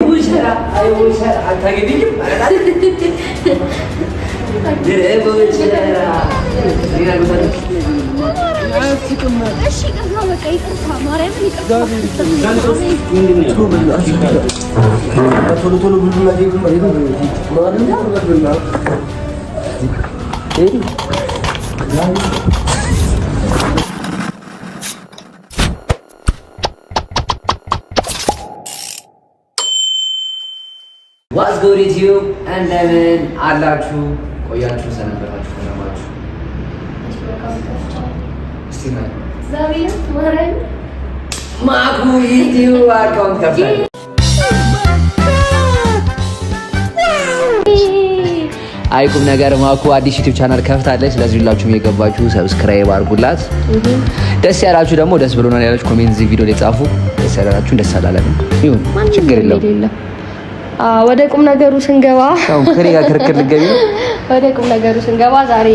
بوشرة أي بوشرة هتجيبي أنا دري بوشرة لينا نقول ايش قهوة كيف تمارين What's good YouTube and then አላችሁ ቆያችሁ ሰነበታችሁ ሰላማችሁ እስቲ ነው ዛሬም ማረን ማኩ YouTube አካውንት ከፍተን አይቁም ነገር ማኩ አዲስ ዩቲዩብ ቻናል ከፍታለች። ስለዚህ ሁላችሁም እየገባችሁ ሰብስክራይብ አድርጉላት። ደስ ያላችሁ ደግሞ ደስ ብሎናል ያላችሁ ኮሜንት እዚህ ቪዲዮ ላይ ጻፉ። ደስ ያላችሁ ደስ አላለም ይሁን ችግር የለውም። ወደ ቁም ነገሩ ስንገባ ከኔ ጋር ክርክር ልገቢ ነው። ወደ ቁም ነገሩ ስንገባ ዛሬ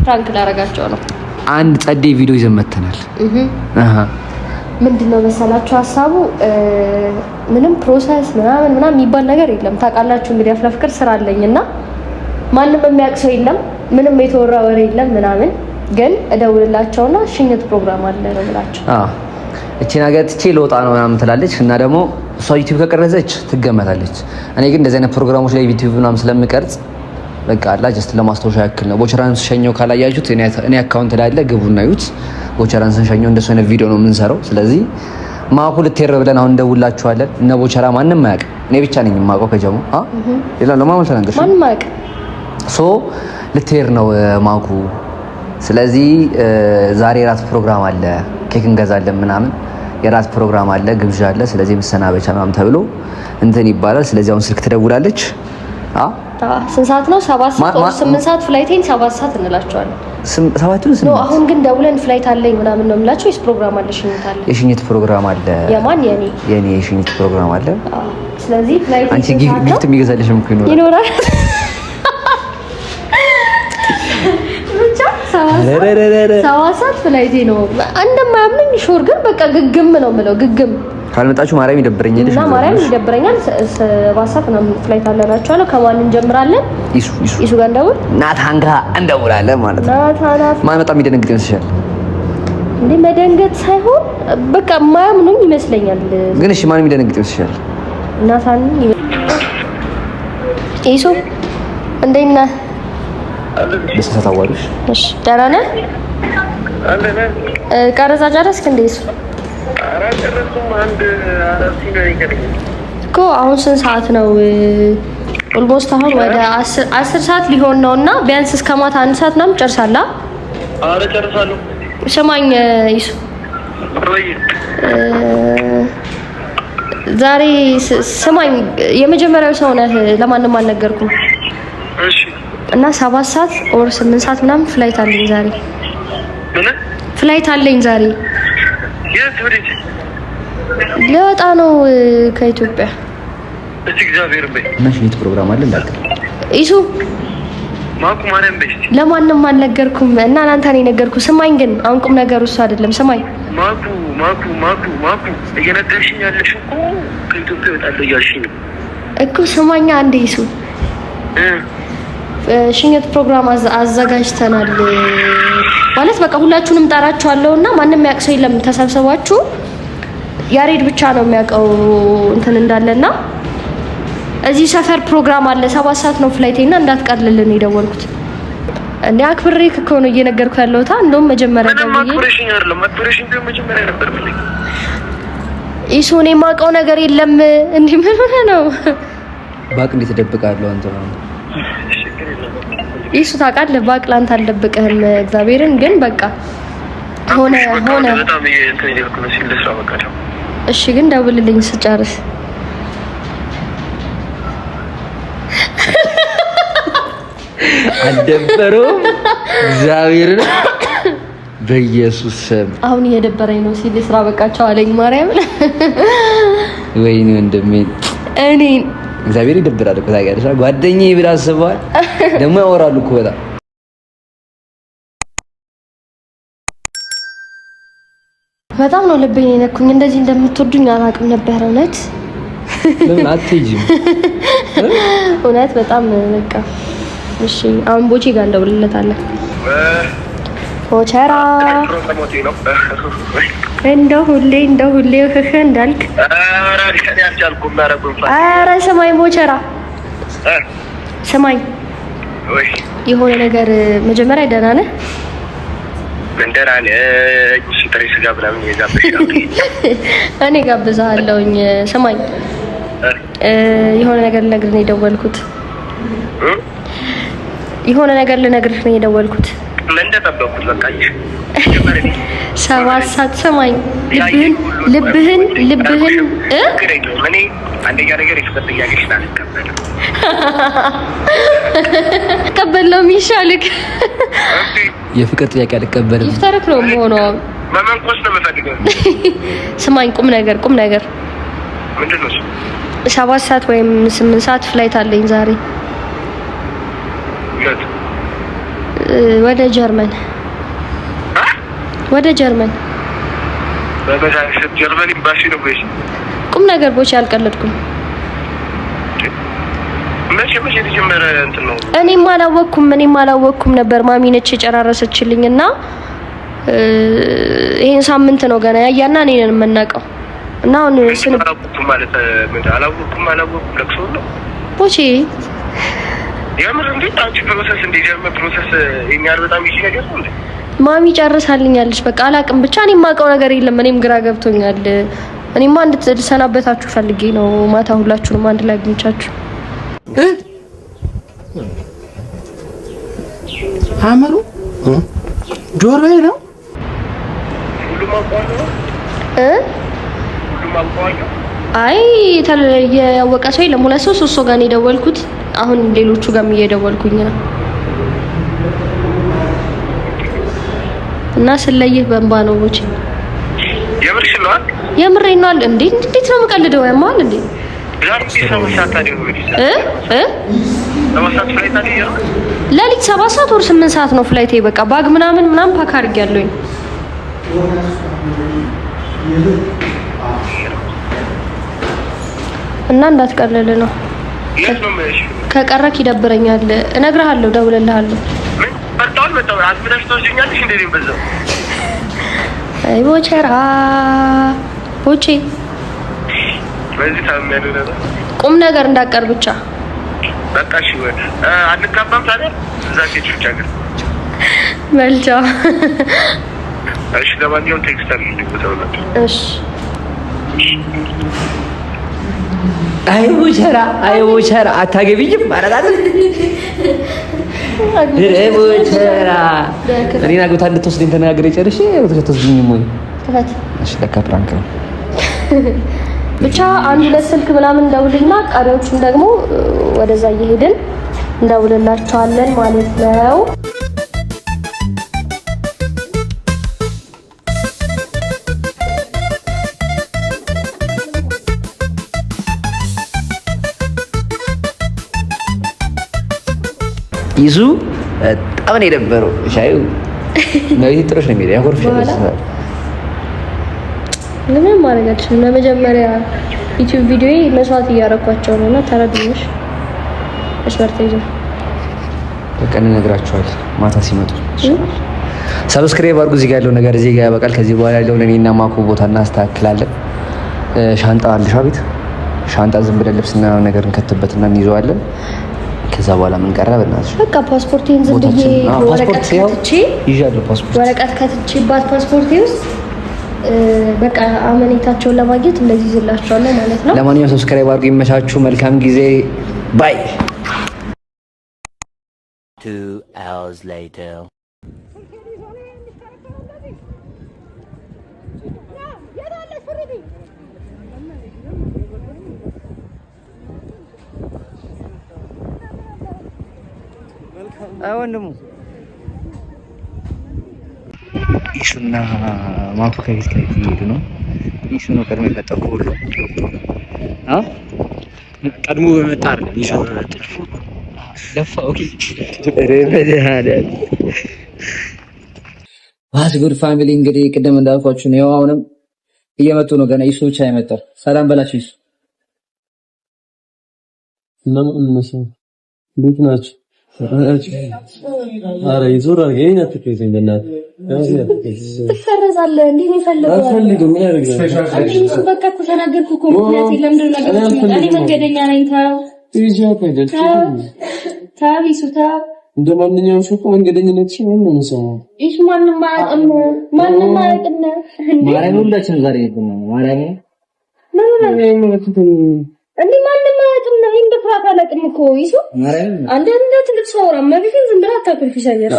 ፕራንክ ላደርጋቸው ነው። አንድ ጸዴ ቪዲዮ ይዘን መተናል። ምንድነው መሰላችሁ ሐሳቡ ምንም ፕሮሰስ ምናምን የሚባል ነገር የለም። ታውቃላችሁ እንግዲህ አፍላ ፍቅር ስራ አለኝና ማንም የሚያውቅ ሰው የለም። ምንም የተወራ ወሬ የለም ምናምን። ግን እደውልላቸውና ሽኝት ፕሮግራም አለ ነው ብላችሁ እቺ ነገር ትቼ ልወጣ ነው ምናምን ትላለች እና ደግሞ እሷ ዩቲዩብ ከቀረጸች ትገመታለች። እኔ ግን እንደዚህ አይነት ፕሮግራሞች ላይ ዩቲዩብ ምናምን ስለምቀርጽ በቃ አላ ጀስት ለማስታወሻ ያክል ነው። ቦቸራን ሸኘው ካላያችሁት እኔ አካውንት ላይ አለ ግቡና እዩት። ቦቸራን ሸኘው እንደሱ አይነት ቪዲዮ ነው የምንሰራው። ስለዚህ ማኩ ልትሄድ ብለን አሁን እንደውላችኋለን። እነ ቦቸራ ማንም ማያውቅ እኔ ብቻ ነኝ የማውቀው ከጀሙ ሌላ ለማመል ተናገርሽ ማንም ማያውቅ ሶ ልትሄድ ነው ማኩ። ስለዚህ ዛሬ ራት ፕሮግራም አለ፣ ኬክ እንገዛለን ምናምን የራት ፕሮግራም አለ፣ ግብዣ አለ። ስለዚህ መሰናበቻ ምናምን ተብሎ እንትን ይባላል። ስለዚህ አሁን ስልክ ትደውላለች። ስንት ሰዓት ነው? 7 ሰዓት 8 ሰዓት ፍላይቴን 7 ሰዓት እንላቸዋለን። 7 ነው። አሁን ግን ደውለን ፍላይት አለኝ ምናምን ነው የምላቸው። የስ ፕሮግራም አለ፣ ሽኝት አለ። የሽኝት ፕሮግራም አለ። የማን? የኔ የሽኝት ፕሮግራም አለ። ስለዚህ ፍላይት አንቺ ጊፍት የሚገዛልሽ ምንኩ ይኖራል። ብቻ 7 ሰዓት ፍላይቴ ነው። እንደማያምኑኝ ሹር ግን በቃ ግግም ነው የምለው ግግም ካልመጣችሁ ማርያም ይደብረኛል እና ማርያም ይደብረኛል። 7 ሰዓት ነው ፍላይት አለናቸዋለሁ። ከማን እንጀምራለን? ኢሱ ጋር እንደውል ናታን ጋር እንደውላለን ማለት ነው። ማን በጣም ይደነግጥ ይመስልሻል? እንዴ መደንገጥ ሳይሆን በቃ ማያምኑኝ ይመስለኛል። ግን እሺ ማን ይደነግጥ ይመስልሻል? ናታን ኢሱ እንዴት ነህ? በሰዓት አዋሪሽ? እሺ ደህና ነህ? ቀረጻ ጨረስክ እንዴ? ኢሱ እኮ አሁን ስንት ሰዓት ነው? ኦልሞስት አሁን ወደ 10 ሰዓት ሊሆን ነውና ቢያንስ እስከ ማታ 1 ሰዓት ምናምን ጨርሳለሁ። አረ ጨርሳለሁ። ስማኝ ኢሱ ዛሬ ስማኝ የመጀመሪያው ሰው ነህ፣ ለማንም አልነገርኩም። እሺ እና 7 ሰዓት ኦር 8 ሰዓት ምናምን ፍላይት አለኝ ዛሬ። ምን ፍላይት አለኝ ዛሬ? የት ወዴት? ልወጣ ነው ከኢትዮጵያ። እዚህ እግዚአብሔር በይ ሽኝት ፕሮግራም አለ እንዳልክ ኢሱ ማኩ ማርያም በይ ለማንም አልነገርኩም እና እናንተ ነኝ ነገርኩ። ስማኝ ግን አሁን ቁም ነገሩ እሱ አይደለም። ስማኝ ማኩ እየነገርሽኝ ያለሽ እኮ ከኢትዮጵያ እወጣለሁ እያልሽኝ ነው እኮ። ስማኛ አንዴ ኢሱ ሽኝት ፕሮግራም አዘጋጅተናል ማለት በቃ ሁላችሁንም ጠራችኋለሁና ማንም የሚያውቅ ሰው የለም። ተሰብስባችሁ ያሬድ ብቻ ነው የሚያውቀው እንትን እንዳለና እዚህ ሰፈር ፕሮግራም አለ። 7 ሰዓት ነው ፍላይቴና እንዳትቀርልልን የደወልኩት። እንዴ አክብሬክ እኮ ነው እየነገርኩ ያለሁት። እንደውም መጀመሪያ ደውዬ አክብሬሽኝ አይደለም አክብሬሽኝ ግን መጀመሪያ ነበር ብለኝ ኢሱ እኔ የማውቀው ነገር የለም። እንዴ ምን ሆነ ነው ባቅ እንዴት ተደብቃለሁ አንተ ነው ኢሱ ታውቃለህ። ባቅ ላንተ አልደብቅህም እግዚአብሔርን። ግን በቃ ሆነ በጣም እንትን እያልኩ ነው ሲልስራ በቃ ነው። እሺ ግን ደውልልኝ ስጨርስ። አልደበረውም እግዚአብሔርን በኢየሱስ ስም። አሁን እየደበረኝ ነው ሲል ስራ በቃቸው አለኝ ማርያም። ወይኔ ወንድሜ እኔ እግዚአብሔር ይደብራል እኮ ታውቂያለሽ። ጓደኛዬ ብላ አስበዋል ደግሞ ያወራሉ እኮ በጣም በጣም ነው ልቤን የነኩኝ። እንደዚህ እንደምትወዱኝ አላውቅም ነበር እውነት። ለምን አትሄጂም? እውነት በጣም በቃ እሺ። አሁን ቦቼ ጋር እንደውልለታለን። ቦቸራ እንደው ሁሌ እንዳልክ። ኧረ ስማኝ ቦቸራ ስማኝ፣ የሆነ ነገር መጀመሪያ ደህና ነህ? እኔ ጋብዝሃለሁኝ። ስማኝ የሆነ ነገር ልነግርህ ነው የደወልኩት። ምን ተጠበቁት? በቃ 7 ሰዓት ስማኝ፣ ልብህን እኔ አንደኛ ነገር ጥያቄሽን አልቀበልም። ቀበለው የሚሻልክ የፍቅር ጥያቄ አልቀበልም። ይፍታርክ ነው የምሆነው። መመንኮስ ነው የምፈልገው። ስማኝ ቁም ነገር ምንድን ነው? 7 ሰዓት ወይም 8 ሰዓት ፍላይት አለኝ ዛሬ ወደ ጀርመን። ጀርመን ኤምባሲ ነው ወይስ? ቁም ነገር ቦቼ አልቀለድኩም። መቼ የተጀመረ እንትን ነው? እኔም አላወቅኩም ነበር። ማሚ ነች የጨራረሰችልኝና ይሄን ሳምንት ነው ገና ያያና እኔ ነን የምናውቀው። እና አሁን አላወቅኩም ማለት ምን? አላወቅኩም ለቅሶ ነው ቦቼ። የምር እንዴ? አንቺ ፕሮሰስ የሚያር በጣም ይሄ ነገር ነው እንዴ? ማሚ ጨርሳልኛለች። በቃ አላቅም፣ ብቻ እኔ የማውቀው ነገር የለም። እኔም ግራ ገብቶኛል። እኔማ እንድትሰናበታችሁ ፈልጌ ነው። ማታ ሁላችሁንም አንድ ላይ አግኝቻችሁ አመሩ ጆሮዬ ነው አይ ያወቀ ሰው የለም። 2-3 ሰው ጋር ነው የደወልኩት። አሁን ሌሎቹ ጋርም እየደወልኩኝ ነው እና ስለይህ በእንባ ነው ቦቼ። የምሬን ነው። እንዴት ነው የምቀልደው? ያማል እንዴ? ሌሊት 7 ሰዓት ወር 8 ሰዓት ነው ፍላይቴ። በቃ ባግ ምናምን ፓክ አድርጌያለሁኝ። እና እንዳትቀልል ነው። ከቀረክ ይደብረኛል። እነግርሃለሁ፣ ደውልልሃለሁ። አይ ቦቸራ ቦቼ ቁም ነገር እንዳቀር ብቻ በቃ እሺ። አንካባም ታዲያ እዛ ሴት ብቻ ግን መልቻ። እሺ ለማንኛውም ቴክስት አድርግልኝ በተውላት። እሺ አይ ቦቸራ አታገቢኝም ማለት አይደል? ቦቸራ እኔን አግብታ እንድትወስደኝ ተነጋግሬ ጨርሼ አትወስጂኝም ወይ? እሺ ለካ ፕራንክ ነው። ብቻ 1-2 ስልክ ምናምን እንደውልና ቀሪዎቹን ደግሞ ወደዛ እየሄድን እንደውልላቸዋለን ማለት ነው። ይዙ በጣም ነው የደበረው። ሻዩ ነው ጥሩሽ ነው የሚለው ያኮርፍሻል። ምንም ማድረግ አልችልም። ለመጀመሪያ ዩቲዩብ ቪዲዮ መስዋዕት እያረኳቸው ነውና ተረዱሽ። መስዋዕት ይዘው በቃ እንነግራቸዋለን ማታ ሲመጡ። ሰብስክራይብ አድርጉ። እዚህ ጋር ያለው ነገር እዚህ ጋር ያበቃል። ከዚህ በኋላ ያለውን እኔና ማኮ ቦታ እናስተካክላለን። ሻንጣ አለሽ ቤት? ሻንጣ ዝም ብለን ልብስና ነገር እንከትበትና እንይዘዋለን። ከዛ በኋላ ምን ቀረበ? እናትሽ በቃ ፓስፖርቴን ዝም ብዬ ወረቀት ከትቼ ይዣለሁ። ወረቀት ከትቼባት ፓስፖርቴ ውስጥ በቃ አመኔታቸውን ለማግኘት እንደዚህ ዝላቸዋለሁ ማለት ነው። ለማንኛውም ሰብስክራይብ አድርጉ። ይመቻችሁ። መልካም ጊዜ። ባይ 2 hours later ወንድሙ ኢሹና ማቱ ከቤት እየሄዱ ነው። ኢሹ ነው ቀድሞ የመጣው ሁሉ ቀድሞ በመጣ አይደል? ኢሹ በመጣ ለፋው ዋት ጉድ ፋሚሊ። እንግዲህ ቅድም እንዳልኳችሁ ነው። አሁንም እየመጡ ነው። ገና ኢሹ ብቻ የመጣው። ሰላም በላችሁ ኢሹ እንዴት ናችሁ? ኧረ ይዞራል የኔ አትከይዘኝ በእናትህ ትፈረዛለህ እንዴ ነው ፈልገው አልፈልግም ምን ያደርጋል በቃ እኮ ተናገርኩ እኮ ምክንያት ለምንድን ነው ነገሮች እኔ መንገደኛ ነኝ ታቢሱታ እንደማንኛውም ሰው መንገደኝነት ሲሆን ነው የምሰማው እሺ ማንንም አያውቅም ማርያም ሁላችንም ዛሬ ነው ማርያም እንዴ ማንንም አያውቅም ነው እንደ ፍራታ አላውቅም እኮ ይሱ አንተ እንደ ትልቅ ሰው አውራ መብትን ዝም ብለህ አታክልፍ ይሻየር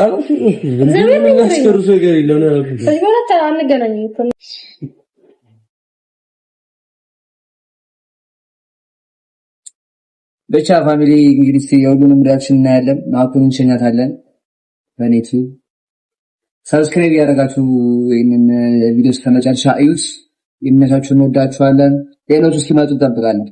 ዘመን ነው አስከሩሶ ጋር ይለው ነው ስለዚህ አንገናኝም እኮ ብቻ ፋሚሊ እንግዲህ የሁሉንም ሪአክሽን እናያለን ማኩን እንሸኛታለን በኔቱ ሰብስክራይብ ያደርጋችሁ ይሄንን ቪዲዮ እስከመጨረሻ እዩት ይመቻችሁን ወዳችኋለን ሌሎች እስኪመጡ እንጠብቃለን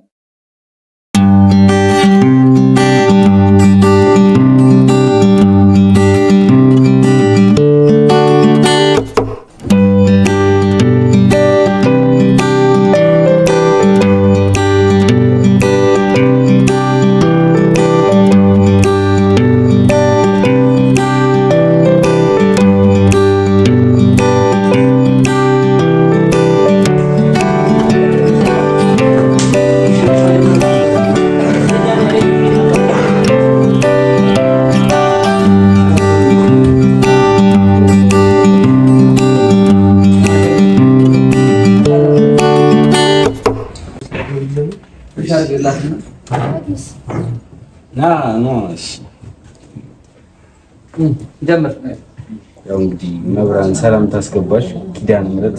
ያው እንግዲህ መብራን ሰላም ታስገባሽ ኪዳነ ምሕረት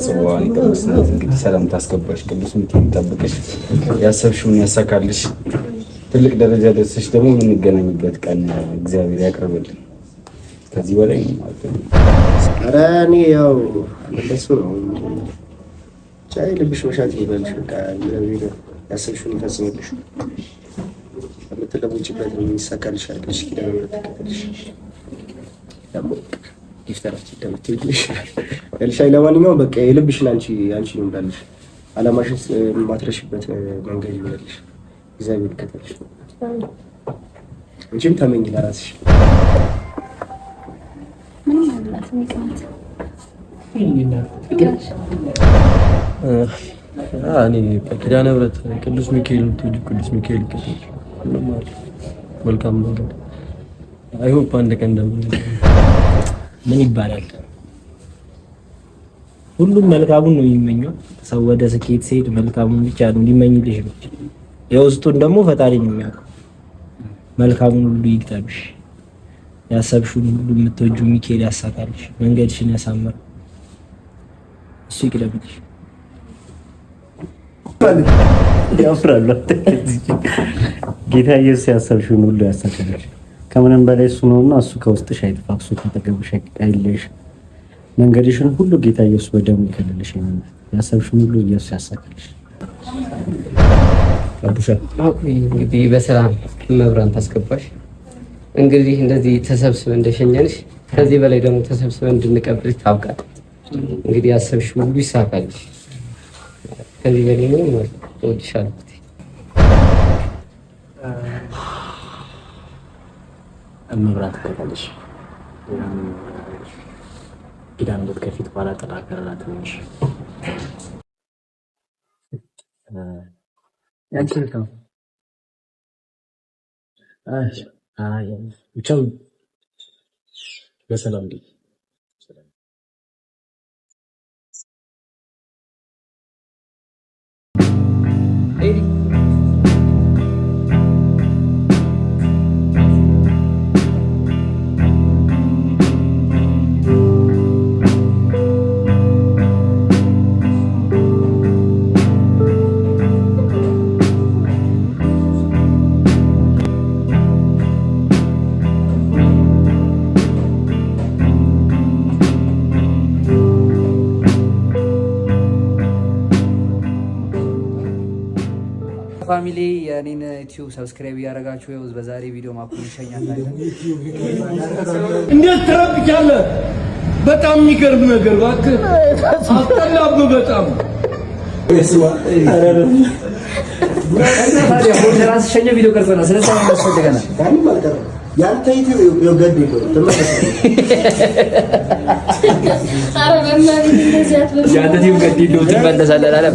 ጽዋን ይቀበስናት እንግዲህ ሰላም ታስገባሽ ቅዱስ ሚካኤል ይጠብቅሽ ያሰብሽውን ያሳካልሽ ትልቅ ደረጃ ደርሰሽ ደግሞ የምንገናኝበት ቀን እግዚአብሔር ያቀርብልን ከዚህ በላይ ማለት ነው። ኧረ እኔ ያው እንደሱ ነው ቻይ ልብሽ መሻት ይበልሽ በቃ ያሰብሽውን ይፈጽምልሽ የምትለውጭበት የሚሳካልሽ አይደልሽ ኪዳነ ምሕረት ተከተልሽ ደግሞ ጊፍተራችን ደምትልሽ elሻይ ለማንኛውም በቃ የልብሽን አንቺ ነው እንዳልሽ አላማሽን ማትረሽበት መንገድ ይበልሽ እግዚአብሔር ይከተልሽ እንጂም ተመኝ ለራስሽ ምን ማለት ነው ይቀመጥ እኔ ኪዳነ ምሕረት ቅዱስ ሚካኤል ትውልድ ቅዱስ ሚካኤል ይከተልሽ መልካም መንገድ አይ ሆፕ አንድ ቀን ደግሞ ምን ይባላል ሁሉም መልካሙን ነው የሚመኘው ሰው ወደ ስኬት ሲሄድ መልካሙን ብቻ ነው እንዲመኝልሽ ነው የውስጡን ደግሞ ፈጣሪ ነው የሚያውቀው መልካሙን ሁሉ ይግጠምሽ ያሰብሽውን ሁሉ የምትወጂው ሚካኤል ያሳካልሽ መንገድሽን ያሳምር እሱ ይቅደምልሽ ያፍራሉ ጌታ ኢየሱስ ያሰብሽውን ሁሉ ያሳካልሽ ከምንም በላይ እሱ ነውና እሱ ከውስጥሽ አይጥፋ እሱ ካጠገብሽ አይለይሽ መንገድሽን ሁሉ ጌታ ኢየሱስ በደሙ ይከልልሽ ያሰብሽውን ሁሉ ኢየሱስ ያሳካልሽ አቡሻ እንግዲህ በሰላም መብራን ታስገባሽ እንግዲህ እንደዚህ ተሰብስበን እንደሸኘንሽ ከዚህ በላይ ደግሞ ተሰብስበን እንድንቀበልሽ ታውቃለሽ እንግዲህ ያሰብሽው ሁሉ ይሳካልሽ ከዚህ በላይ ምንም ማለት እወድሻለሁ መብራት ተከታተልሽ ኪዳነ ምሕረት ከፊት በኋላ ተላከራት ነሽ ያንቺልከው ብቻው በሰላም ዲ ፋሚሊ የኔን ዩቲዩብ ሰብስክራይብ ያደረጋችሁ ይኸው በዛሬ ቪዲዮ ማኩን ይሸኛታለን እንዴት ትረብቻለህ በጣም የሚገርም ነገር እባክህ አስጠላብህ በጣም ራስ ሸኘ ቪዲዮ ቀርጸ ነው ስለዚህ ያስፈልገናል። ያንን ማለት ነው ያንተ ዩቲዩብ የገድ ይቆይ ተመለስ። አረ በእናትህ እንደዚህ አትበል። ያንተ ቲም ገድ ይለው ትመለሳለህ አለ።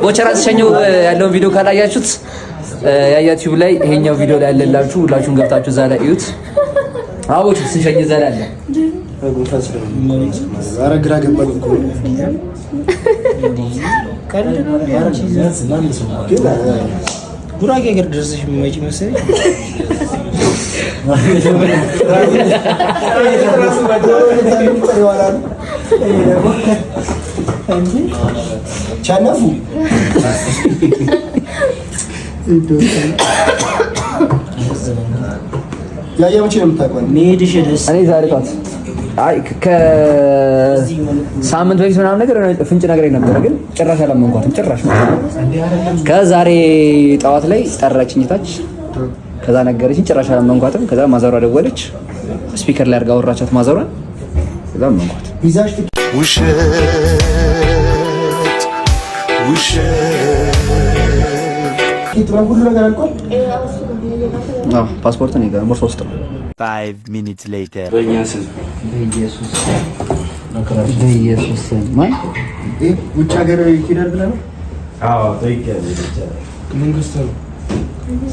ቦቸራስ ሸኘው ያለውን ቪዲዮ ካላያችሁት ዩቲዩብ ላይ ይሄኛው ቪዲዮ ላይ ያለላችሁ ሁላችሁም ገብታችሁ እዛ ላይ እዩት። አቦች ስንሸኝ እዛ ላይ አለ። ኧረ ግራ ገባኝ እኮ ጉራጌ ሀገር ድረስሽ የሚመጪ መሰለኝ። ቻናፉ ያያ መቼ ነው የምታውቀው? መሄድሽ ደስ እኔ ዛሬ ጠዋት አይ ከሳምንት በፊት ምናምን ነገር ፍንጭ ነገር ነበረ፣ ግን ጭራሽ አላመንኳትም። ጭራሽ ከዛሬ ጠዋት ላይ ጠራችኝ ታች፣ ከዛ ነገረችኝ። ጭራሽ አላመንኳትም። ከዛ ማዘሯ ደወለች፣ ስፒከር ላይ አድርጋ አወራቻት ማዘሯን። ከዛ አመንኳት። ቪዛሽ ውሸት ሁሉ ነገር አልቋል። ፓስፖርት ነው ጋር ቦርሳ ውስጥ ነው። 5 minutes later. በኢየሱስ ማን ውጭ ሀገር ይሄዳል ብለህ ነው? አዎ ጠይቄያለሁ። መንግስት ነው።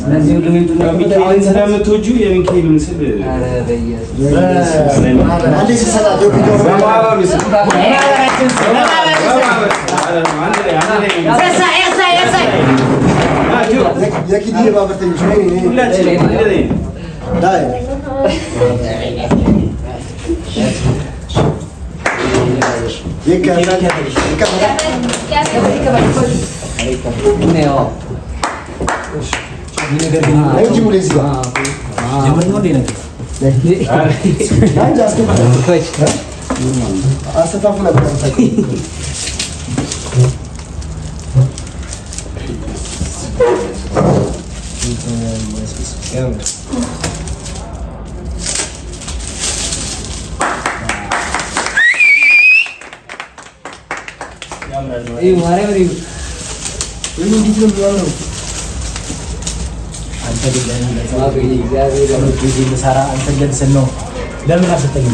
ስለዚህ ሁሉ ምንድን ነው ሚካኤልን ስለምትወጁ የሚካኤል ምስል የኪድኒ ማህበርተኞች ለምን አሰጠኝ?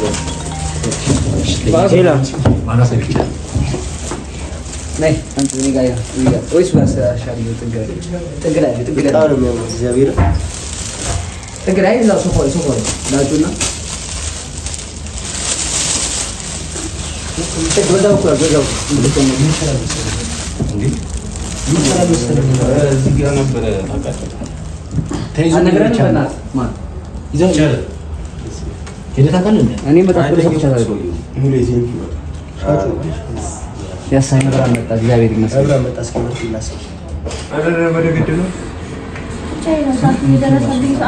ነይ አንተ እኔ ጋር ወይስ ባስ አሻሪው ጥግ ላይ እዛው ሶፋ ላጩና በዛው እዚህ ጋር ነበረ ታውቃለህ። ተይዞ አነግረን በእናትህ ማን ይዘው ሄደህ ታውቃለህ? እኔ በጣም ተሰጥቻለሁ። ያሳኝ ነበር አመጣ። እግዚአብሔር ይመስገን አብራ መጣ። እስከመጥላስ አረረ ወደ ነው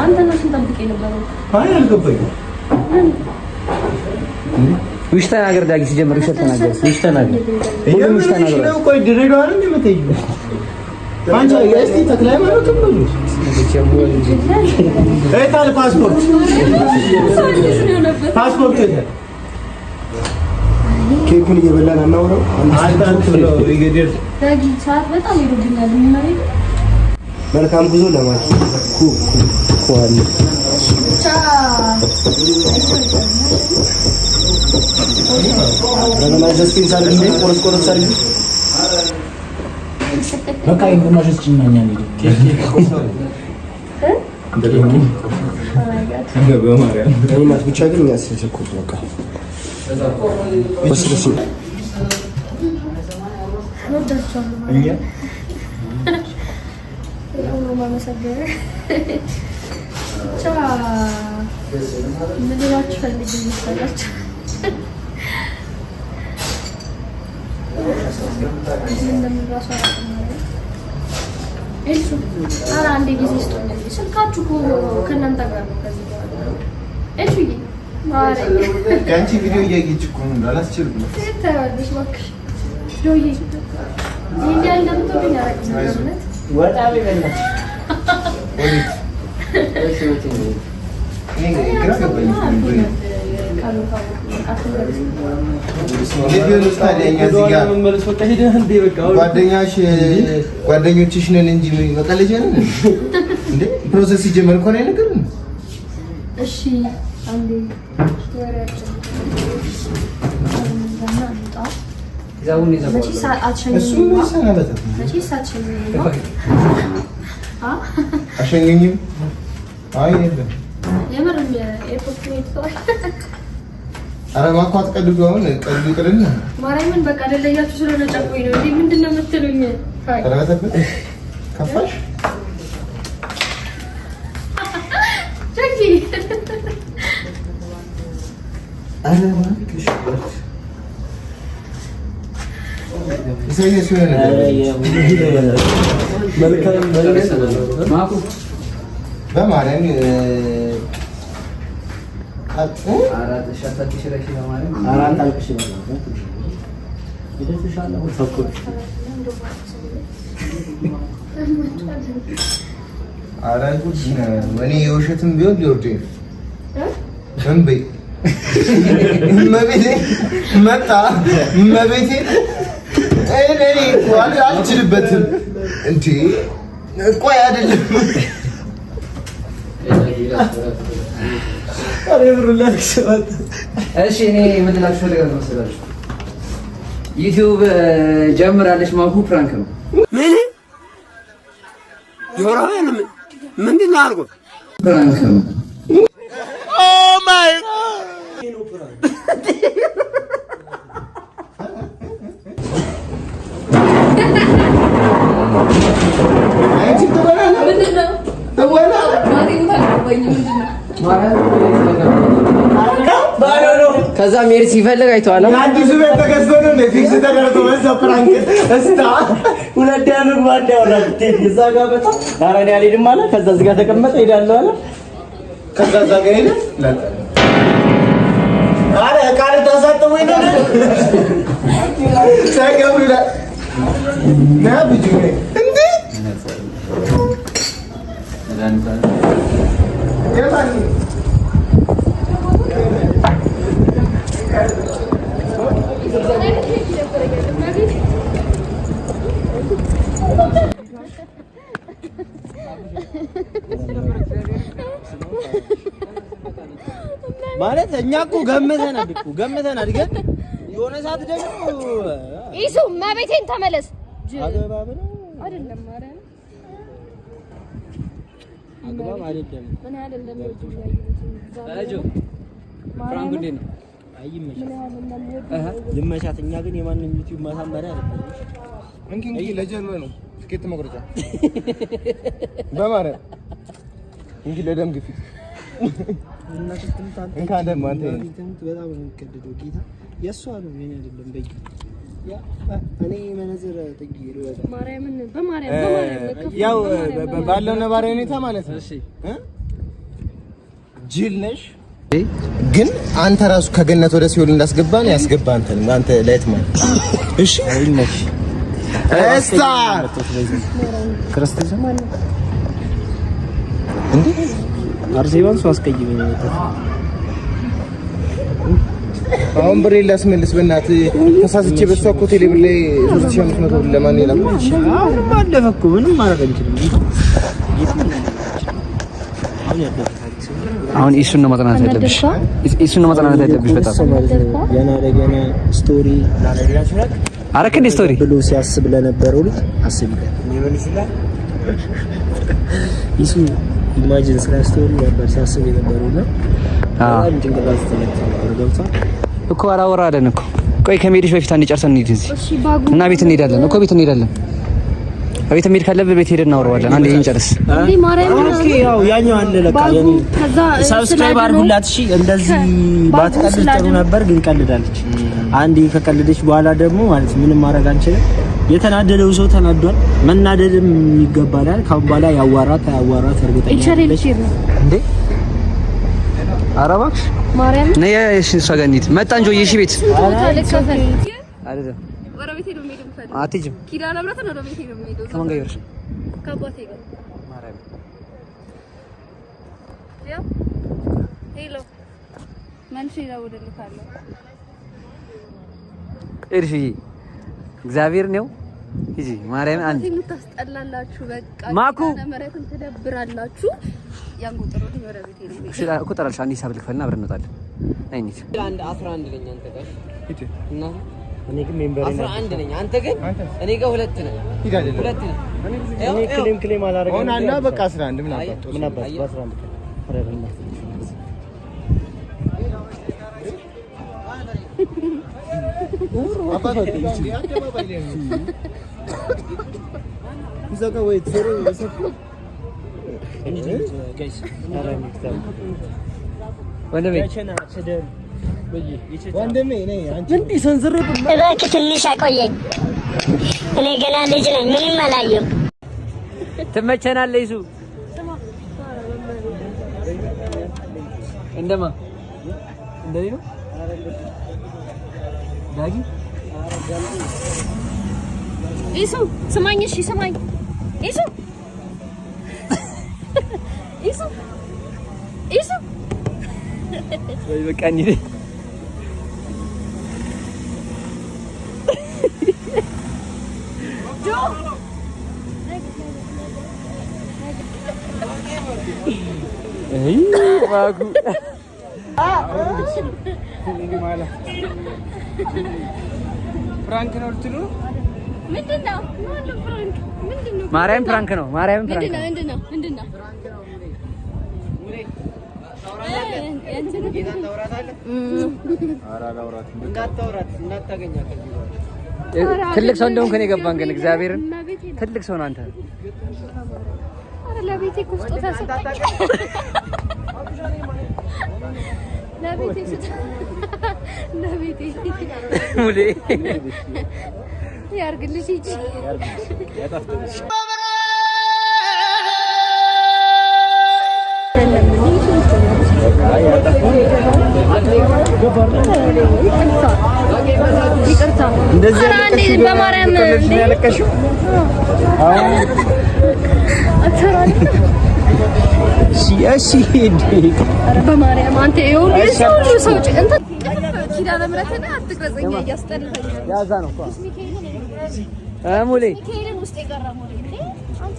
አንተ ነው ስንጠብቅ የነበረው? አይ አልገባኝም። ውሽ ተናገር ዳጊ ሲጀምር ውሽ ተናገር። ውሽ ተናገር። ሁሉም ውሽ ተናገር። ነው ቆይ ድሬዳዋ አይደል የምትሄጂው? አንቺ እስኪ ተክለ ሃይማኖት ነው አይታል ፓስፖርት የለም። ኬኩን እየበላን አናውረው። አንተ ነው ይገደል ዳጊ ሰዓት በጣም ይሮብኛል። ምን ማለት መልካም ጉዞ ለማለት ኩዋል ረመና ዘስኪን ሳልኝ ቆርቆር ሳልኝ በቃ ይንማሽ ጭናኛ ነው እናት ብቻ ግን የሚያስደስኩት በቃ ወስደሽ እኛ አንዴ ጊዜ ስጡኝ። ስልካችሁ ከእናንተ ጋር ነው። ከዚህ በኋላ ከአንቺ ቪዲዮ እያየች እኮ ነው አላስችልም። ትታያለሽ እባክሽ። ይሄን ያህል እንደምትወዱኝ አላውቅም። ወጣ ቢበላ ግራ ገባኝ። ጓደኞችሽ ነን እንጂ በቃ ልጅ ነን እንዴ? ፕሮሰስ ሲጀመር እኮ ነው ነገር። እሺ አንዴ ወሬያችን አሸኘኝም። አይ የለም ኧረ እባክህ አትቀልዱ። አሁን ቀልዱ ይቅርና ማርያምን በቃ ደለያችሁ ስለሆነ ጨቆኝ ነው እንዴ? ምንድነው የምትሉኝ? ተረጋግተህ ከፋሽ ጀጂ ኧረ እባክሽ በማርያም እኔ የውሸትም ቢሆን ሊወርደኝ እንበይ እመቤቴ መጣ እመቤቴ እኔ አልችልበትም እንዴ ቆይ አይደለም እሺ እኔ ምን ልላችሁ ፈልጋለሁ መሰላችሁ? ዩቲዩብ ጀምራለች ማኩ ፕራንክ ነው። ምን ዮራን ምንድን ነው አልኩ? ፕራንክ ነው። ኦ ማይ ከዛ ሜሪ ሲፈልግ አይተዋል። አዲሱ ቤት ተገዝቶ ነው እንደ ፊክስ ተደርጎ በዛው ፕራንክ እስታ ሁለት ያምግ ባንድ ያወራል። እዛ ጋር በጣም አራዳ ያልሄድም አለ። ከዛ እዚህ ጋር ተቀመጠ ሄዳለሁ አለ። ከዛ እዛ ጋር ሄደ አረ ቃል ታሳጥሙኝ ነው ሳይገብሩ ና ብጁ እንዴ የማን ማለት እኛ እኮ ገምተናል ግን የሆነ ሰዓት ደግሞ ኢሱ ማቤቴን ተመለስ አገባብ ነው አይደለም ማርያም አገባብ አይደለም ምን ያህል እንደሚወዱ አጆ ፍራንክ እንዴ ነው ይመቻት። እኛ ግን የማንም ዩቲዩብ ማሳመሪያ አይደለም። እንኪ ለጀርመ ነው ትኬት መቁረጫ በማርያም እንኪ ለደም ግፊት እና ትምታን እንካ ደም አንተ በጣም ነው የሚከደደው ጌታ የሷ ነው የኔ አይደለም። በይ ያ እኔ መነዝር ጥጊ ይወጣ ማርያምን በማርያም ያው ባለው ነባራዊ ሁኔታ ማለት ነው። እሺ ጅል ነሽ ግን አንተ ራሱ ከገነት ወደ ሲኦል እንዳስገባን ያስገባ አንተ ላይት ማለት እሺ አይነሽ እስታ ክርስቶስ ማለት እንዴ አርሴባን ሰው አስቀይመኝ ነበር። አሁን ብሬ ላስመልስ በእናትህ ተሳስቼ በሷ እኮ ቴሌብር ላይ 3500 ብር ለማን ይላል? አሁን ባለፈ እኮ ምንም ማድረግ አንችልም። አሁን እሱን ነው ማጥናት ያለብሽ። በጣም ገና ለገና ስቶሪ ላለላችሁ ነው አረክ እንደ ስቶሪ ብሎ ሲያስብ ለነበረው ልጅ አስብለት ይመልስላል። እሱ ኢማጂን ስለ ስቶሪ ነበር ሲያስብ የነበረውና አሁን ጭንቅላት ተለጥቶ እኮ አላወራለን እኮ። ቆይ ከመሄድሽ በፊት አንጨርሰን እንሂድ እዚህ እና ቤት እንሄዳለን እኮ ቤት እንሄዳለን። ቤት መሄድ ካለብን ቤት ሄደን እናወራዋለን። አንዴ እንጨርስ እንዴ ማርያም። ኦኬ ያው ያኛው አለ ለካ የኔ ሰብስክራይብ አድርጉላት። እሺ እንደዚህ ባትቀልድ ጥሩ ነበር ግን ቀልዳለች። አንዴ ከቀልደች በኋላ ደግሞ ማለት ምንም ማድረግ አንችልም። የተናደደው ሰው ተናዷል። መናደድም ይገባናል። ካሁን በኋላ ያዋራት እርግጠኛ ነኝ እንዴ አረባክሽ ማርያም ነይ እሺ እሷ ጋር እንሂድ። መጣን ጆዬ እሺ ቤት አይደለም ወረቤቴ ነው የሚሄደው። አትሄጂም ኪዳነ ምሕረት ነው ወረቤቴ ነው የሚሄደው። ከማን ጋር ይወርሽ? ከአባቴ ጋር ማርያም። ሄሎ መልሼ እደውልልሃለሁ። እርሺ እግዚአብሔር ነው ሂጂ ማርያም አንድ ታስጠላላችሁ። በቃ ማኩ መሬትን ትደብራላችሁ። ያን ቁጥሩን ወደ ቤቴ ነው እሺ ቁጥራልሽ አንድ ሂሳብ ልክፈልና አብረን እንወጣለን። አይኒት አንድ 11 ነኝ አንተ ጋር ሂድ እና እኔ ግን ሜምበር ነኝ 11 ነኝ አንተ ግን እኔ ጋር 2 ነኝ ሂድ አይደለም 2 ነኝ እኔ ክሌም አላረጋግጥም ሆናና በቃ 11 ምን አባቱ ምን አባቱ በ11 አረጋግጥም አባቱ ይዘጋ ወይ ትሰሩ ይሰፍ ጋይስ ወንድሜ ነኝ አንቺ እንዴ ሰንዝር እባክህ ትንሽ አቆየኝ። እኔ ገና ልጅ ነኝ፣ ምንም አላየሁም። ትመቸናለህ ይሱ እንደማ እንደዚህ ነው ዳጊ ኢሱ ስማኝ፣ እሺ ስማኝ ኢሱ ኢሱ ኢሱ ወይ በቃ እንዴ ጆ እይ ማጉ ፍራንክ ነው ልትሉ ምንድነው? ማንም ፍራንክ ምንድነው? ማርያም ፍራንክ ነው። ማርያም ፍራንክ ነው። ምንድነው? ትልቅ ሰው እንደሆንክ ነው የገባን። ግን እግዚአብሔርን ትልቅ ሰው ነው አንተ። ኧረ ለቤቴ እኮ ስጦታ ሰጠኝ። ለቤቴ ሙሌ ያርግልሽ እንጂ ያጣፍጥልሽ። ይቅርታ እንደዚህ በማርያም እንደዚህ ያለቀሽው እሺ በማርያም አንተ ይሁን ሰው እንት ኪዳነ ምሕረትን አትቅረጸኝ እያስጠላኝ ያዛ ነው እኮ ሙሌ ሚካኤልን ውስጥ የቀረ ሙሌ አንተ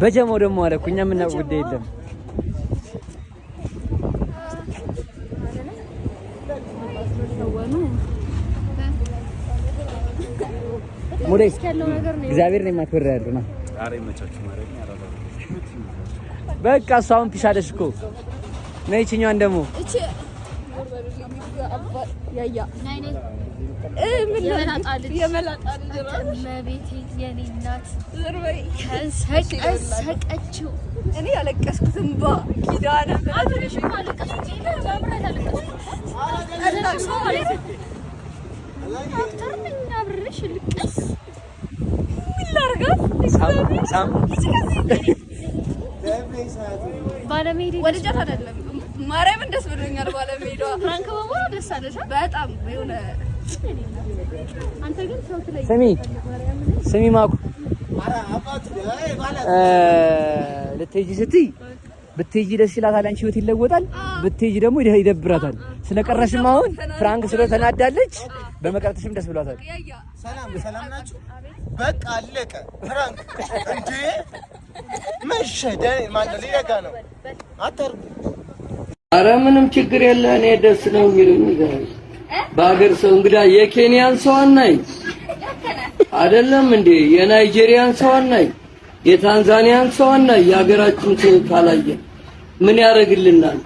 በጀማው ደግሞ አለ እኮ እኛ የምናውቅ ጉዳይ የለም። ሙሌ እግዚአብሔር ነው የማትወራ ያለው ነው። ዛሬ መቻችሁ ማለት ነው። በቃ እሱ አሁን ፒሻለሽ እኮ ነይ ይችኛዋን ደግሞ እቺ ያያ የመላጣ ልጅ ለቤቴ የኔ እናት ዝርበይ ከሰቀችው እኔ ያለቀስኩት እንባ ኪዳነ ምሕረት አለቀስኩት አክተር ነኝ አብሬሽ ልቀስ ምን ላድርጋት ባለሜዲ ወደጃት አይደለም ማርያምን ደስ ብሎኛል። ባለሜዳ ፍራንክ በመሆኑ ደስ አለሽ በጣም የሆነ አንተ ግን ሰው ትለይ ስሚ ማኩ ልትሄጂ ስትይ ብትሄጂ ደስ ይላታል። አንቺ ህይወት ይለወጣል። ብትሄጂ ደግሞ ይደብራታል። ስለቀረሽም አሁን ፍራንክ ስለተናዳለች በመቅረትሽም ደስ ብሏታል። ሰላም ናችሁ? በቃ አለቀ። ፍራንክ እንዴ መሸደ ማለት ሊረጋ ነው። አታርጉ። ኧረ ምንም ችግር የለ። እኔ ደስ ነው የሚሉኝ በሀገር ሰው እንግዳ የኬንያን ሰው አናይ አይደለም እንዴ? የናይጄሪያን ሰው አናይ፣ የታንዛኒያን ሰው አናይ። የሀገራችን ሰው ካላየ ምን ያደርግልናል?